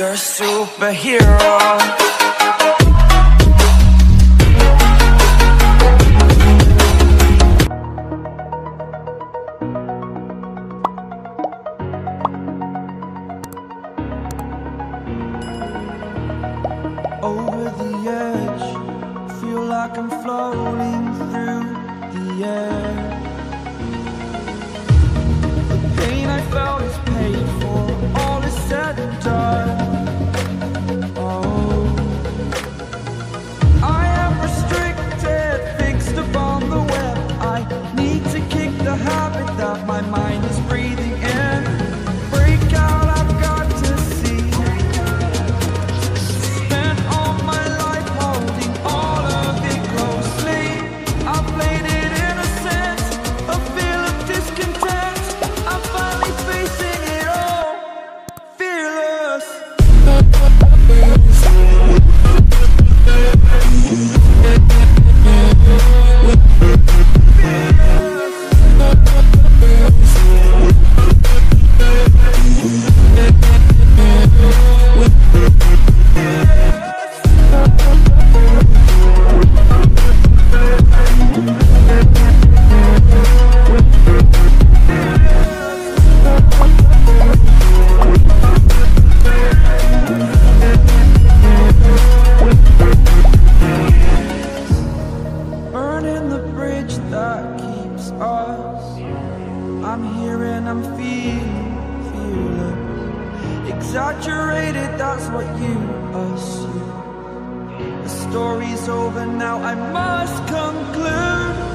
You're a superhero. Over the edge, feel like I'm floating through the air. The pain I felt is paid for, all is said and done. Oh, I am restricted, fixed upon the web. I need to kick the habit that my mind is breathing in. Break out, I've got to see. I'm here and I'm feeling exaggerated, that's what you assume. The story's over now, I must conclude.